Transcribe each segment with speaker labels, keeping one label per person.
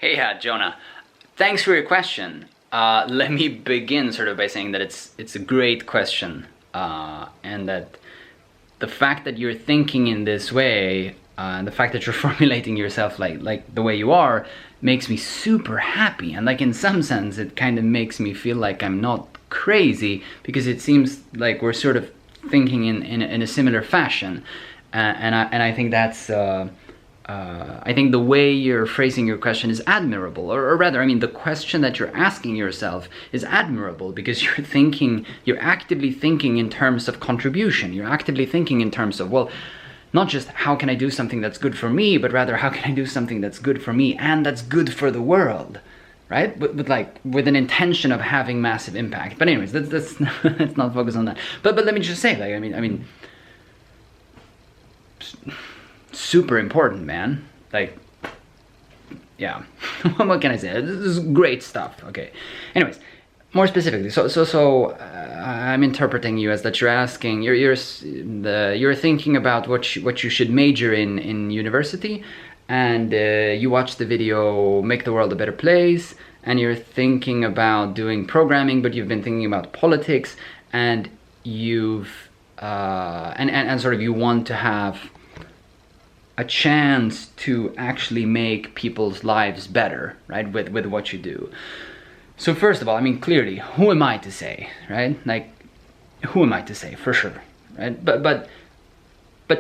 Speaker 1: Hey, Jonah. Thanks for your question. Let me begin sort of by saying that it's a great question, and that the fact that you're thinking in this way, and the fact that you're formulating yourself like the way you are, makes me super happy. And like in some sense, it kind of makes me feel like I'm not crazy, because it seems like we're sort of thinking in a similar fashion, and I think that's. I think the way you're phrasing your question is admirable, or rather, I mean, the question that you're asking yourself is admirable, because you're actively thinking in terms of contribution. You're actively thinking in terms of, well, not just how can I do something that's good for me, but rather how can I do something that's good for me and that's good for the world, right? But like with an intention of having massive impact. But anyways, let's not focus on that. But let me just say, like, I mean. Super important, man. Like, yeah. What can I say? This is great stuff. Okay. Anyways, more specifically, so I'm interpreting you as that you're asking, you're thinking about what you should major in university, and you watched the video "Make the World a Better Place," and you're thinking about doing programming, but you've been thinking about politics, and you've and sort of you want to have a chance to actually make people's lives better, right, with what you do. So first of all, I mean, clearly, who am I to say, right? Like, who am I to say, for sure, right? But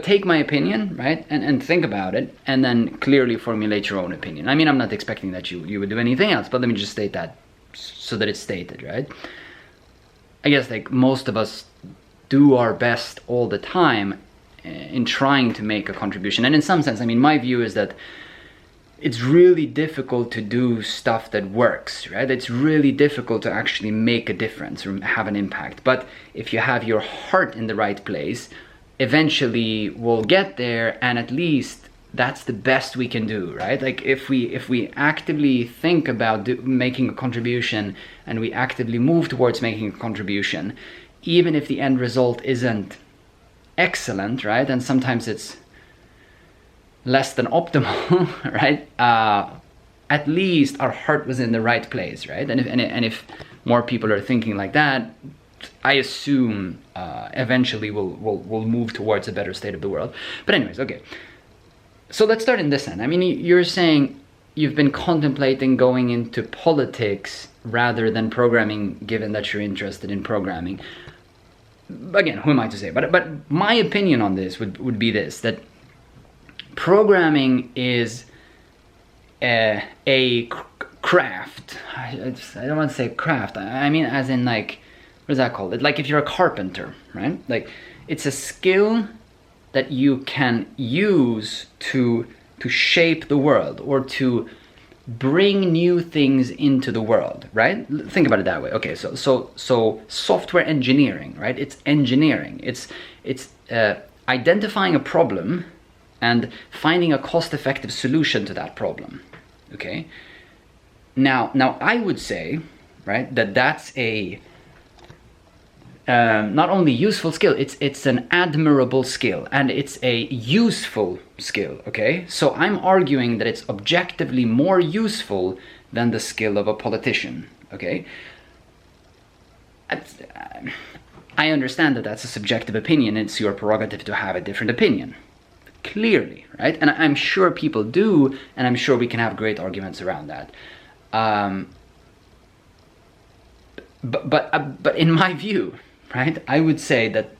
Speaker 1: take my opinion, right, and think about it, and then clearly formulate your own opinion. I mean, I'm not expecting that you would do anything else, but let me just state that so that it's stated, right? I guess, like, most of us do our best all the time in trying to make a contribution. And in some sense, I mean, my view is that it's really difficult to do stuff that works, right? It's really difficult to actually make a difference or have an impact. But if you have your heart in the right place, eventually we'll get there, and at least that's the best we can do, right? Like, if we actively think about making a contribution, and we actively move towards making a contribution, even if the end result isn't excellent, right, and sometimes it's less than optimal, right, at least our heart was in the right place, right? And if more people are thinking like that, I assume eventually we'll move towards a better state of the world. But anyways, okay, so let's start in this end. I mean, you're saying you've been contemplating going into politics rather than programming, given that you're interested in programming. Again, who am I to say? But my opinion on this would be this: that programming is a craft. I don't want to say craft. I mean, as in, like, what is that called? It's like if you're a carpenter, right? Like, it's a skill that you can use to shape the world, or to bring new things into the world, right? Think about it that way. Okay, so software engineering, right? It's engineering. It's identifying a problem and finding a cost-effective solution to that problem. Okay. Now I would say, right, that's a not only useful skill, it's an admirable skill, and it's a useful skill, okay? So I'm arguing that it's objectively more useful than the skill of a politician, okay? I understand that that's a subjective opinion. It's your prerogative to have a different opinion, clearly, right? And I'm sure people do, and I'm sure we can have great arguments around that. But in my view, right, I would say that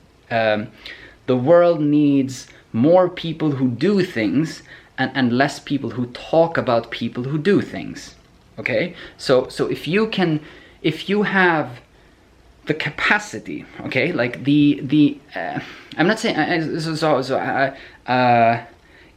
Speaker 1: the world needs more people who do things, and less people who talk about people who do things. Okay, so if you have the capacity, okay, like the I'm not saying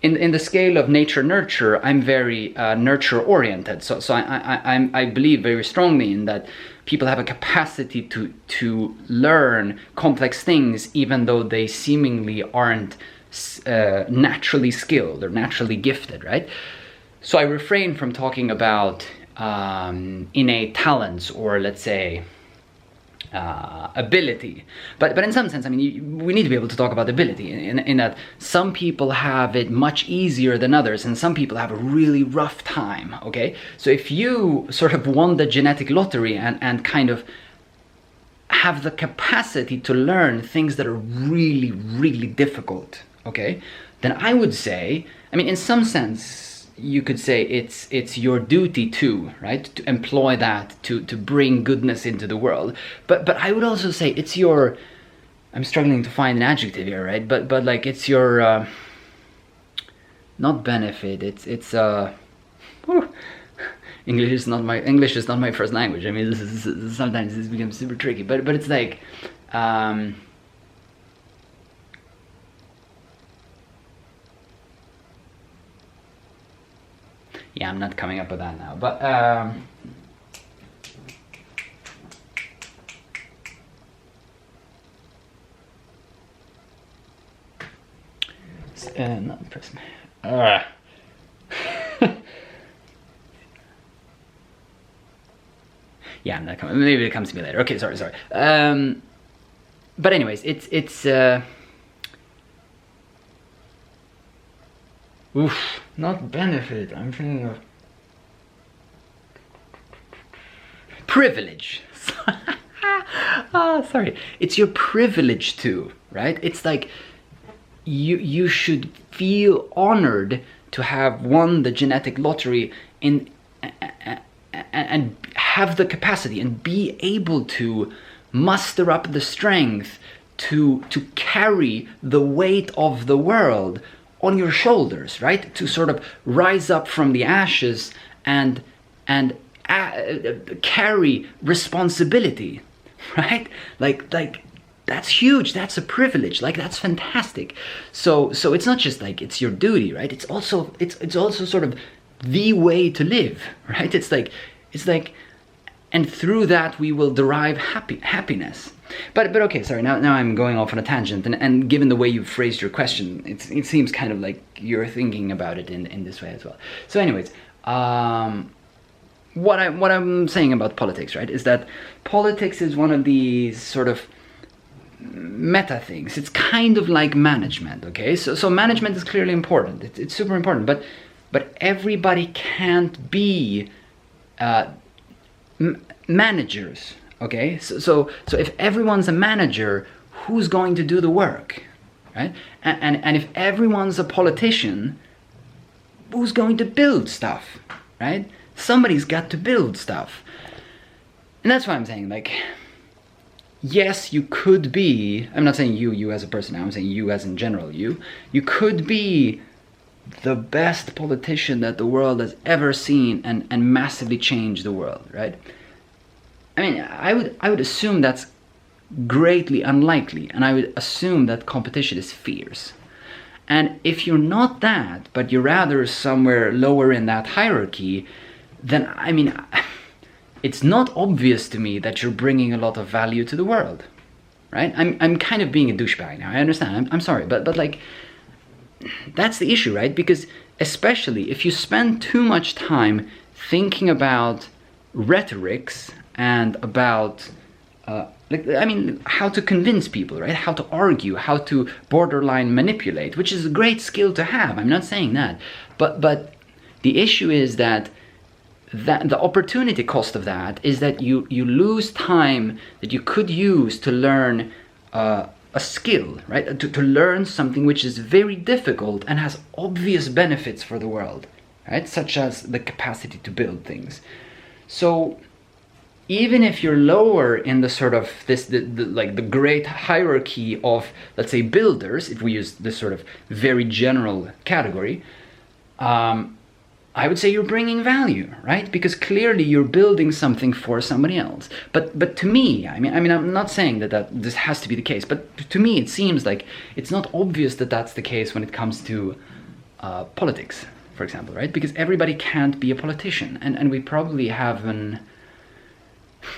Speaker 1: in the scale of nature nurture, I'm very nurture oriented. So I believe very strongly in that people have a capacity to learn complex things, even though they seemingly aren't naturally skilled or naturally gifted, right? So I refrain from talking about innate talents, or let's say ability. But in some sense, I mean, we need to be able to talk about ability in that some people have it much easier than others, and some people have a really rough time, okay? So if you sort of won the genetic lottery and kind of have the capacity to learn things that are really, really difficult, okay, then I would say, I mean, in some sense, you could say it's your duty to, right, to employ that to bring goodness into the world. But I would also say it's your, I'm struggling to find an adjective here, right? But like it's your not benefit. It's English is not my first language. I mean, sometimes this becomes super tricky. But it's like. Yeah, I'm not coming up with that now, but not press me. Yeah, I'm not coming. Maybe it comes to me later. Okay, sorry. But anyways, it's oof, not benefit. I'm thinking of privilege. Sorry. It's your privilege to, right? It's like you should feel honored to have won the genetic lottery and have the capacity and be able to muster up the strength to carry the weight of the world on your shoulders, right? To sort of rise up from the ashes and carry responsibility, right? Like that's huge. That's a privilege. Like that's fantastic. So it's not just like it's your duty, right? It's also sort of the way to live, right? It's like, and through that we will derive happiness. But okay, sorry, now I'm going off on a tangent, and given the way you phrased your question, it seems kind of like you're thinking about it in this way as well. So anyways, what I'm saying about politics, right, is that politics is one of these sort of meta things. It's kind of like management, okay? So management is clearly important. It's super important, but everybody can't be managers. Okay, so if everyone's a manager, who's going to do the work, right? And if everyone's a politician, who's going to build stuff, right? Somebody's got to build stuff. And that's why I'm saying, like, yes, you could be, I'm not saying you as a person, I'm saying you as in general, you could be the best politician that the world has ever seen and massively change the world, right? I mean, I would assume that's greatly unlikely, and I would assume that competition is fierce. And if you're not that, but you're rather somewhere lower in that hierarchy, then, I mean, it's not obvious to me that you're bringing a lot of value to the world, right? I'm kind of being a douchebag now, I understand, I'm sorry, but like, that's the issue, right? Because especially if you spend too much time thinking about rhetorics and about how to convince people, right? How to argue, how to borderline manipulate, which is a great skill to have. I'm not saying that, but the issue is that the opportunity cost of that is that you lose time that you could use to learn a skill, right? To learn something which is very difficult and has obvious benefits for the world, right? Such as the capacity to build things. So even if you're lower in the sort of the great hierarchy of, let's say, builders, if we use this sort of very general category, I would say you're bringing value, right? Because clearly you're building something for somebody else. But to me, I mean, I'm not saying that this has to be the case, but to me it seems like it's not obvious that that's the case when it comes to politics, for example, right? Because everybody can't be a politician, and we probably have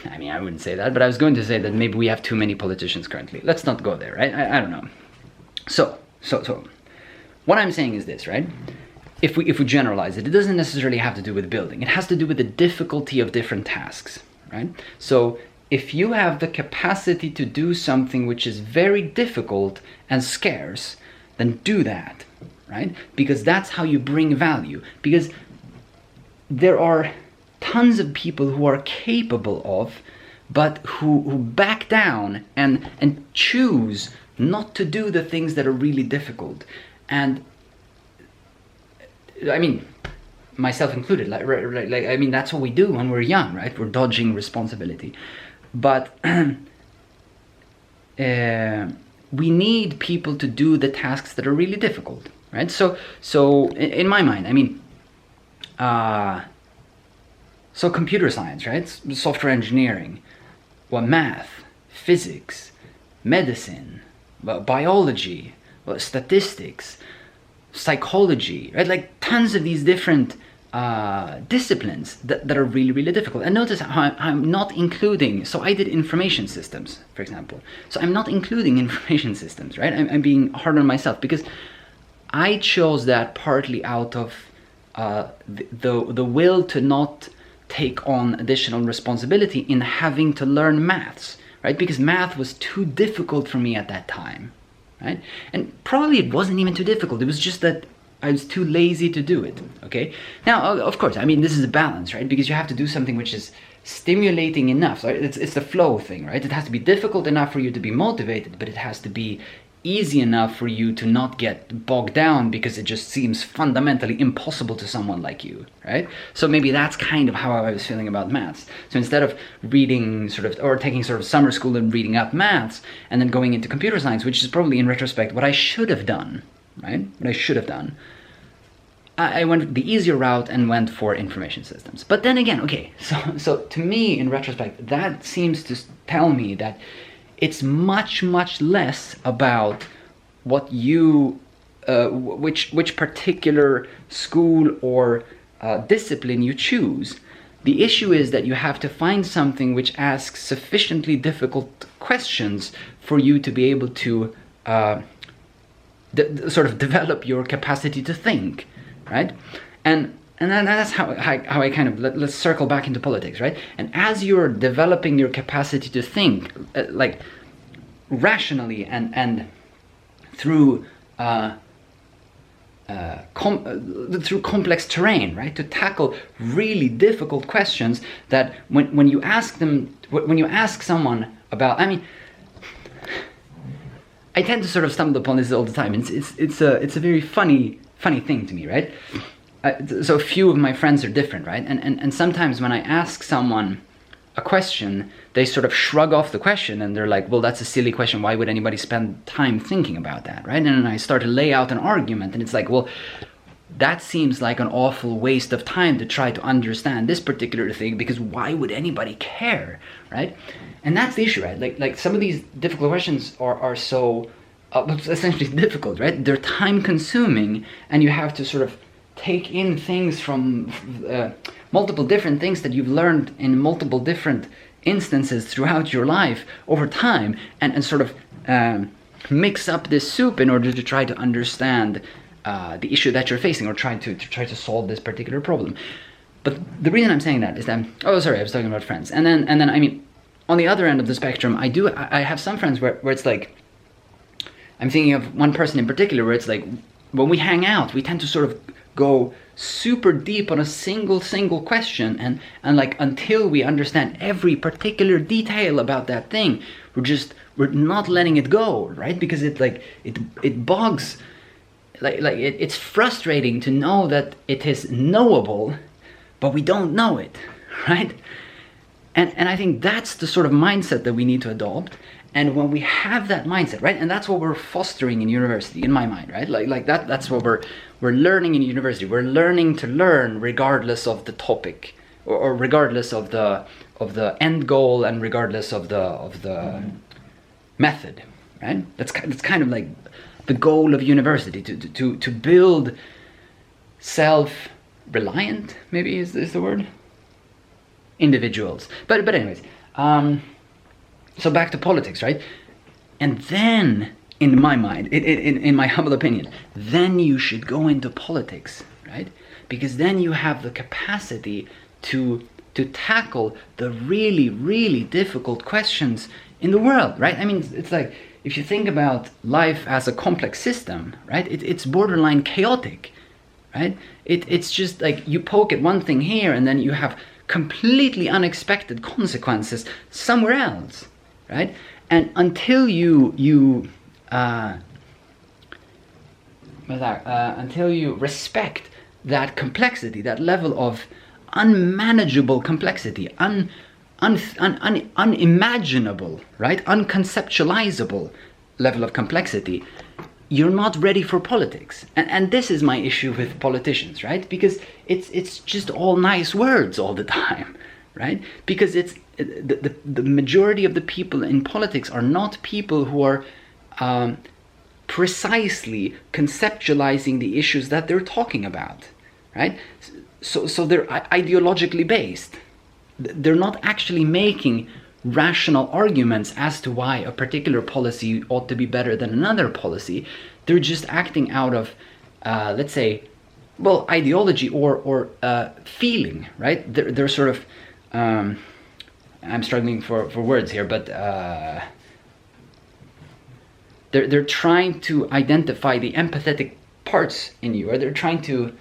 Speaker 1: I mean, I wouldn't say that, but I was going to say that maybe we have too many politicians currently. Let's not go there, right? I don't know. So what I'm saying is this, right? If we generalize it, it doesn't necessarily have to do with building. It has to do with the difficulty of different tasks, right? So if you have the capacity to do something which is very difficult and scarce, then do that, right? Because that's how you bring value. Because there are tons of people who are capable of, but who back down and choose not to do the things that are really difficult. And I mean, myself included, like I mean, that's what we do when we're young, right? We're dodging responsibility. But we need people to do the tasks that are really difficult, right? So in my mind, I mean, so computer science, right? Software engineering, math, physics, medicine, biology, statistics, psychology, right? Like tons of these different disciplines that are really, really difficult. And notice how I'm not including, so I did information systems, for example. So I'm not including information systems, right? I'm being hard on myself because I chose that partly out of the will to not take on additional responsibility in having to learn maths, right? Because math was too difficult for me at that time, right? And probably it wasn't even too difficult. It was just that I was too lazy to do it, okay? Now, of course, I mean, this is a balance, right? Because you have to do something which is stimulating enough. So it's the flow thing, right? It has to be difficult enough for you to be motivated, but it has to be easy enough for you to not get bogged down because it just seems fundamentally impossible to someone like you, right? So maybe that's kind of how I was feeling about maths. So instead of reading or taking summer school and reading up maths and then going into computer science, which is probably in retrospect what I should have done, right? What I should have done. I went the easier route and went for information systems. But then again, okay, so to me, in retrospect, that seems to tell me that it's much, much less about what you, which particular school or discipline you choose. The issue is that you have to find something which asks sufficiently difficult questions for you to be able to develop your capacity to think, right? And then that's how I kind of, let's circle back into politics, right? And as you're developing your capacity to think, like rationally and through through complex terrain, right? To tackle really difficult questions that when you ask someone about, I mean, I tend to sort of stumble upon this all the time. It's a very funny thing to me, right? So a few of my friends are different, right? And sometimes when I ask someone a question, they sort of shrug off the question and they're like, well, that's a silly question. Why would anybody spend time thinking about that, right? And then I start to lay out an argument and it's like, well, that seems like an awful waste of time to try to understand this particular thing because why would anybody care, right? And that's the issue, right? Like some of these difficult questions are so essentially difficult, right? They're time consuming and you have to sort of take in things from multiple different things that you've learned in multiple different instances throughout your life over time and sort of mix up this soup in order to try to understand the issue that you're facing or try to solve this particular problem. But the reason I'm saying that is that, oh, sorry, I was talking about friends. And then I mean, on the other end of the spectrum, I have some friends where it's like, I'm thinking of one person in particular where it's like, when we hang out, we tend to sort of go super deep on a single question and like until we understand every particular detail about that thing, we're not letting it go, right? Because it bogs, it's frustrating to know that it is knowable, but we don't know it, right? And I think that's the sort of mindset that we need to adopt. And when we have that mindset, right, and that's what we're fostering in university, in my mind, right? Like that's what we're learning in university. We're learning to learn regardless of the topic, or regardless of the end goal, and regardless of the method, right? That's kind of like the goal of university, to build self-reliant, maybe is the word, individuals. But anyways. So back to politics, right? And then, in my mind, in my humble opinion, then you should go into politics, right? Because then you have the capacity to to tackle the really, really difficult questions in the world, right? I mean, it's like, if you think about life as a complex system, right, it's borderline chaotic, right? It's just like you poke at one thing here and then you have completely unexpected consequences somewhere else, right? And until you respect that complexity, that level of unmanageable complexity, unimaginable, right, unconceptualizable level of complexity, you're not ready for politics. And this is my issue with politicians, right? Because it's just all nice words all the time, right? Because it's the majority of the people in politics are not people who are precisely conceptualizing the issues that they're talking about, right? So they're ideologically based. They're not actually making rational arguments as to why a particular policy ought to be better than another policy. They're just acting out of, let's say, well, ideology or feeling, right? They're sort of, I'm struggling for words here, but they're trying to identify the empathetic parts in you, or they're trying to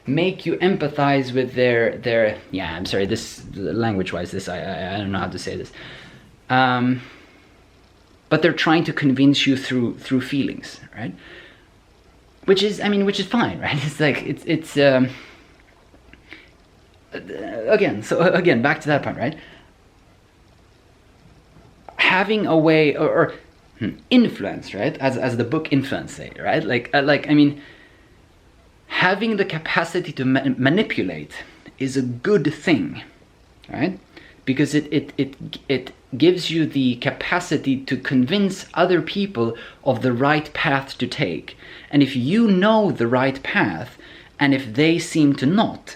Speaker 1: make you empathize with their yeah, I'm sorry, this language-wise, this I don't know how to say this, but they're trying to convince you through feelings, right? Which is fine, right? It's like it's again back to that point, right? Having a way or influence, right? As the book Influence say, right? Having the capacity to manipulate is a good thing, right? Because it gives you the capacity to convince other people of the right path to take. And if you know the right path, and if they seem to not,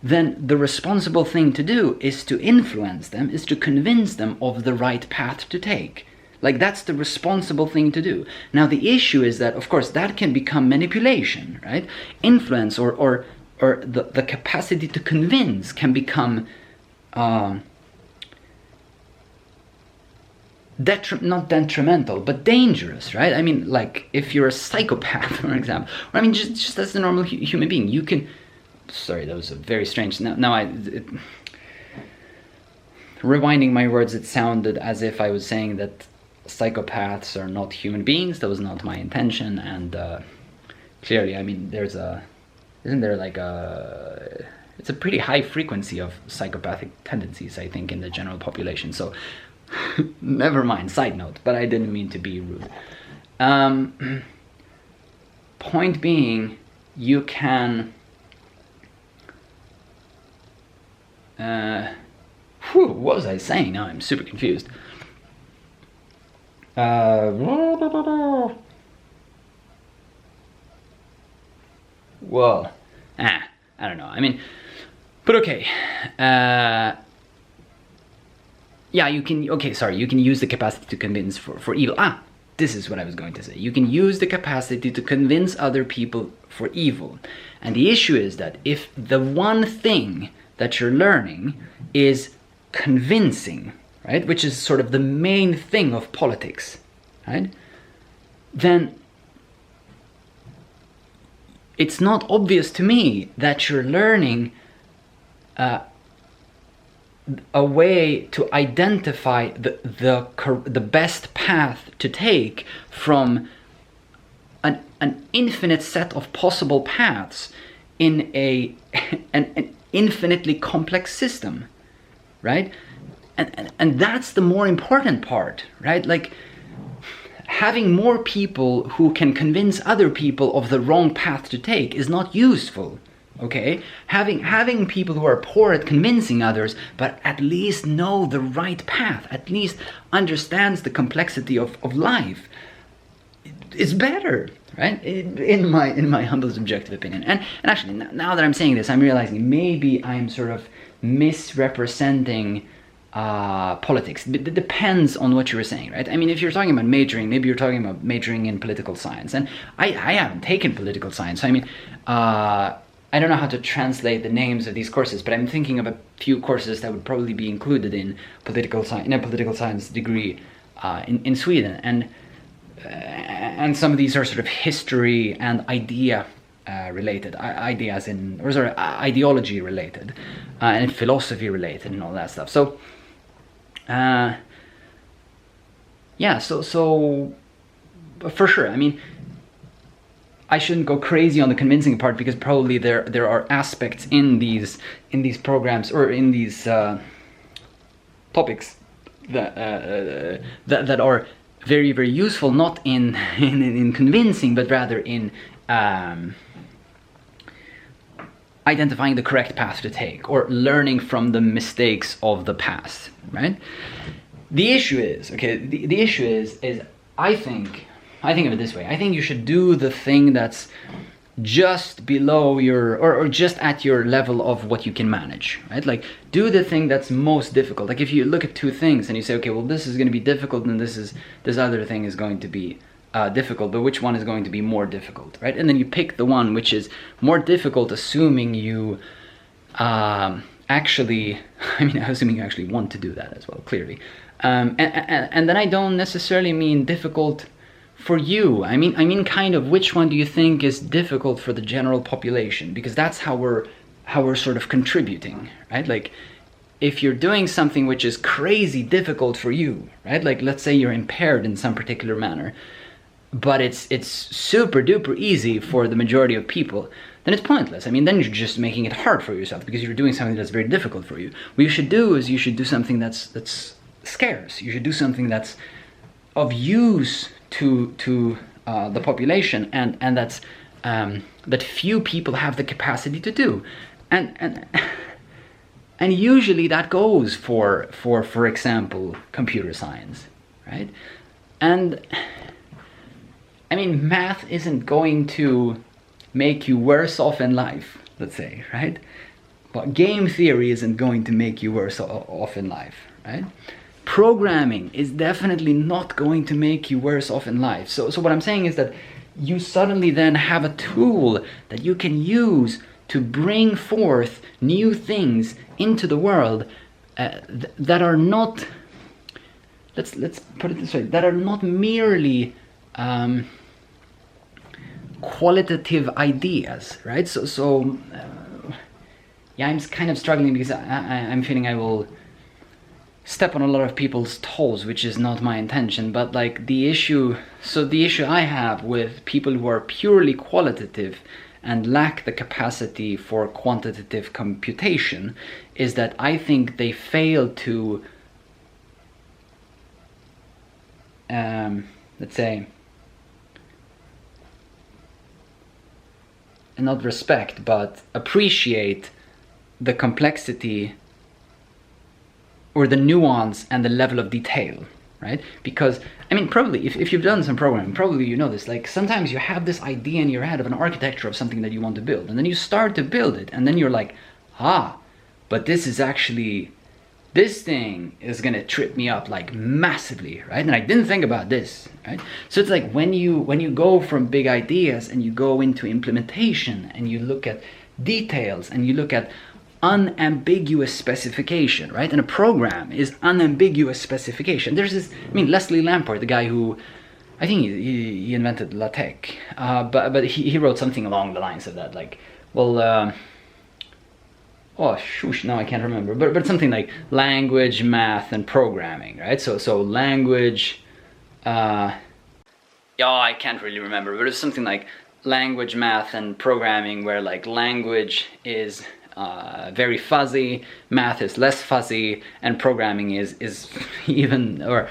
Speaker 1: then the responsible thing to do is to influence them, is to convince them of the right path to take. Like, that's the responsible thing to do. Now, the issue is that, of course, that can become manipulation, right? Influence or the capacity to convince can become not detrimental, but dangerous, right? I mean, like, if you're a psychopath, for example, or I mean, just as a normal human being, you can... Sorry, that was a very strange... Rewinding my words, it sounded as if I was saying that psychopaths are not human beings. That was not my intention, and clearly, I mean, it's a pretty high frequency of psychopathic tendencies, I think, in the general population, so never mind, side note, but I didn't mean to be rude. Point being, you can what was I saying? Now I'm super confused. Well, I don't know. I mean, but okay. Yeah, you can. Okay, sorry. You can use the capacity to convince for evil. This is what I was going to say. You can use the capacity to convince other people for evil, and the issue is that if the one thing that you're learning is convincing, right, which is sort of the main thing of politics, right, then it's not obvious to me that you're learning a way to identify the best path to take from an infinite set of possible paths in an infinitely complex system, right? And that's the more important part, right? Like, having more people who can convince other people of the wrong path to take is not useful, okay? Having people who are poor at convincing others, but at least know the right path, at least understands the complexity of life, is better, right? In my humble subjective opinion. And actually, now that I'm saying this, I'm realizing maybe I'm sort of misrepresenting politics. It depends on what you were saying, right? I mean, if you're talking about majoring, maybe you're talking about majoring in political science. And I haven't taken political science. So I mean, I don't know how to translate the names of these courses, but I'm thinking of a few courses that would probably be included in political science degree in Sweden, and some of these are sort of history and idea related, ideas in, or sort of ideology related, and philosophy related, and all that stuff. So yeah, so for sure, I mean, I shouldn't go crazy on the convincing part, because probably there are aspects in these programs or in these topics that are very, very useful, not in convincing, but rather in identifying the correct path to take, or learning from the mistakes of the past, right? The issue is, okay, the issue is I think of it this way. I think you should do the thing that's just below your, or just at your level of what you can manage, right? Like, do the thing that's most difficult. Like, if you look at two things and you say, okay, well, this is going to be difficult, and this other thing is going to be difficult, but which one is going to be more difficult, right? And then you pick the one which is more difficult, assuming you assuming you actually want to do that as well, clearly. And then I don't necessarily mean difficult for you. I mean kind of which one do you think is difficult for the general population, because that's how we're sort of contributing, right? Like, if you're doing something which is crazy difficult for you, right? Like, let's say you're impaired in some particular manner, but it's super duper easy for the majority of people, then it's pointless. I mean, then you're just making it hard for yourself, because you're doing something that's very difficult for you. What you should do is you should do something that's scarce. You should do something that's of use to the population, and that's that few people have the capacity to do, and usually that goes for example, computer science, right? And I mean, math isn't going to make you worse off in life, let's say, right? But game theory isn't going to make you worse off in life, right? Programming is definitely not going to make you worse off in life. So what I'm saying is that you suddenly then have a tool that you can use to bring forth new things into the world that are not, let's put it this way, that are not merely qualitative ideas, right? So yeah, I'm kind of struggling, because I'm feeling I will step on a lot of people's toes, which is not my intention. But like, the issue I have with people who are purely qualitative and lack the capacity for quantitative computation is that I think they fail to let's say, not respect, but appreciate the complexity or the nuance and the level of detail, right? Because, I mean, probably, if you've done some programming, probably you know this, like, sometimes you have this idea in your head of an architecture of something that you want to build, and then you start to build it, and then you're like, but this thing is gonna trip me up, like, massively, right? And I didn't think about this, right? So it's like, when you go from big ideas and you go into implementation, and you look at details, and you look at unambiguous specification, right? And a program is unambiguous specification. There's this, I mean, Leslie Lamport, the guy who, I think he invented LaTeX, but he wrote something along the lines of that, like, well, oh, shoosh, now I can't remember, but something like language, math, and programming, right? So language, yeah, I can't really remember, but it's something like language, math, and programming, where like language is very fuzzy, math is less fuzzy, and programming is even, or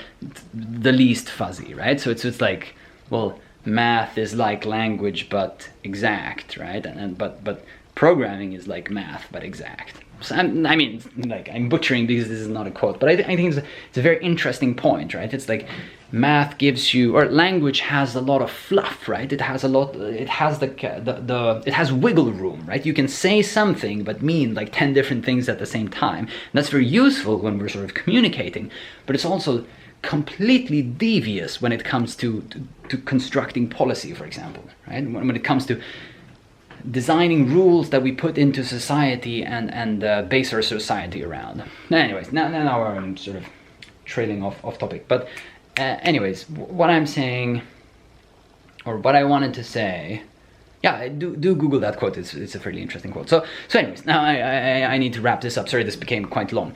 Speaker 1: the least fuzzy, right? So it's like, well, math is like language but exact, right? But programming is like math but exact. So I mean, like, I'm butchering these. This is not a quote, but I think it's a very interesting point, right? It's like math gives you, or language has a lot of fluff, right? It has a lot. It has it has wiggle room, right? You can say something but mean like 10 different things at the same time. And that's very useful when we're sort of communicating. But it's also completely devious when it comes to constructing policy, for example, right? When it comes to designing rules that we put into society and base our society around. Anyways, now I'm sort of trailing off topic, but anyways, what I'm saying, or what I wanted to say, yeah, do Google that quote. It's a fairly interesting quote. So anyways, now I need to wrap this up. Sorry, this became quite long.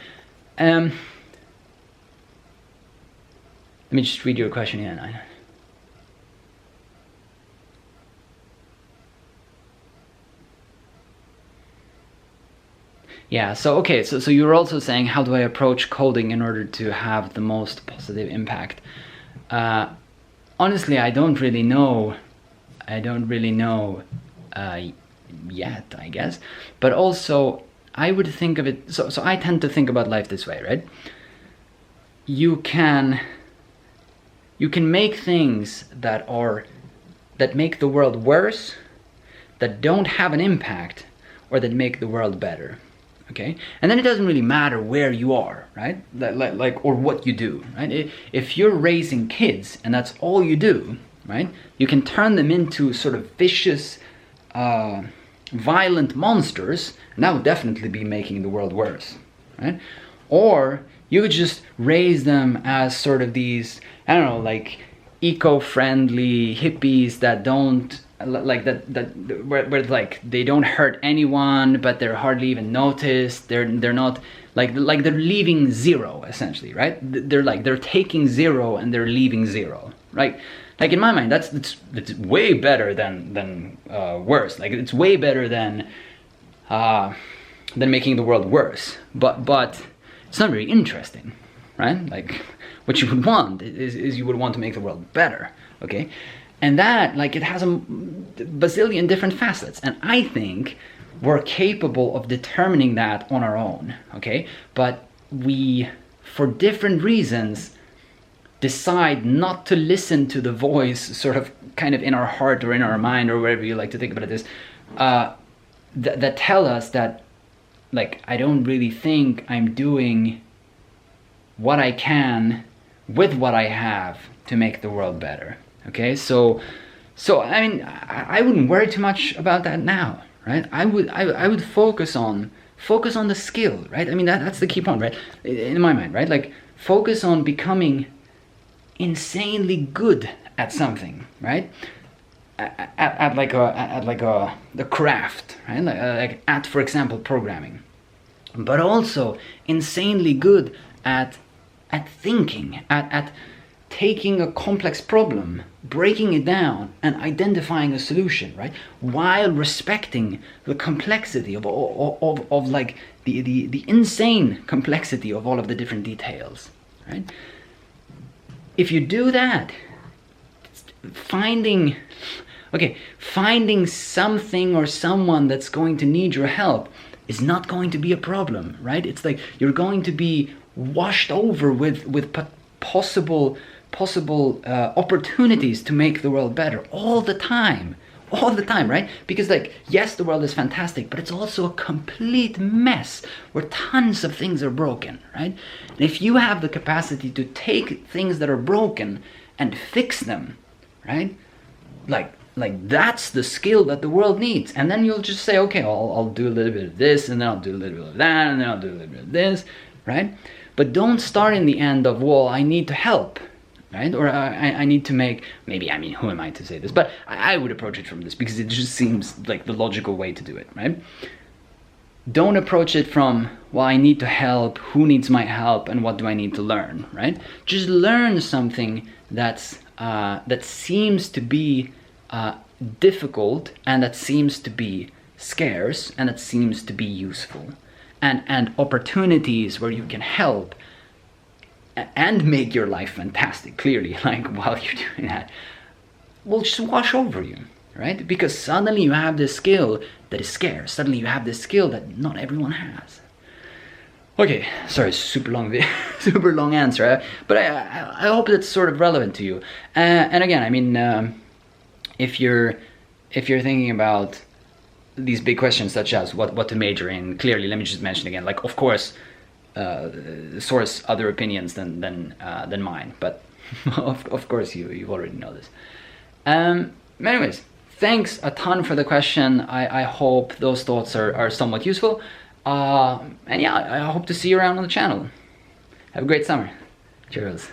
Speaker 1: Let me just read your question again. Yeah, so okay, so you're also saying, how do I approach coding in order to have the most positive impact? Honestly, I don't really know yet, I guess. But also, I would think of it, so I tend to think about life this way, right? You can make things that make the world worse, that don't have an impact, or that make the world better. Okay, and then it doesn't really matter where you are, right? Like or what you do, right? If you're raising kids and that's all you do, right? You can turn them into sort of vicious, violent monsters, and that would definitely be making the world worse, right? Or you could just raise them as sort of these, I don't know, like eco-friendly hippies that don't like where like they don't hurt anyone, but they're hardly even noticed. They're not like they're leaving zero, essentially, right? They're taking zero and they're leaving zero, right? Like in my mind, that's way better than worse. Like it's way better than making the world worse. But it's not very interesting, right? Like what you would want is you would want to make the world better, okay? And that, like, it has a bazillion different facets. And I think we're capable of determining that on our own, okay? But we, for different reasons, decide not to listen to the voice sort of kind of in our heart or in our mind or wherever you like to think about it is, that tell us that, like, I don't really think I'm doing what I can with what I have to make the world better. Okay, so I mean, I wouldn't worry too much about that now, right? I would focus on the skill, right? I mean, that's the key point, right? In my mind, right? Like focus on becoming insanely good at something, right? At the craft, right? Like at, for example, programming, but also insanely good at thinking, at taking a complex problem, breaking it down, and identifying a solution, right? While respecting the complexity of like the insane complexity of all of the different details, right? If you do that, finding something or someone that's going to need your help is not going to be a problem, right? It's like you're going to be washed over with possible opportunities to make the world better all the time, right? Because, like, yes, the world is fantastic, but it's also a complete mess where tons of things are broken, right? And if you have the capacity to take things that are broken and fix them, right? Like that's the skill that the world needs. And then you'll just say, okay, I'll do a little bit of this, and then I'll do a little bit of that, and then I'll do a little bit of this, right? But don't start in the end of, well, I need to help, right? Or I need to make, maybe, I mean, who am I to say this? But I would approach it from this because it just seems like the logical way to do it, right? Don't approach it from, well, I need to help, who needs my help, and what do I need to learn, right? Just learn something that seems to be difficult, and that seems to be scarce, and that seems to be useful. And opportunities where you can help and make your life fantastic, clearly, like while you're doing that, will just wash over you, right? Because suddenly you have this skill that is scarce. Suddenly you have this skill that not everyone has. Okay, sorry, super long answer, but I hope that's sort of relevant to you. And again, I mean, if you're thinking about these big questions such as what to major in, clearly, let me just mention again, like, of course, source other opinions than mine, but of course you already know this. Anyways, thanks a ton for the question. I hope those thoughts are somewhat useful. And yeah, I hope to see you around on the channel. Have a great summer. Cheers.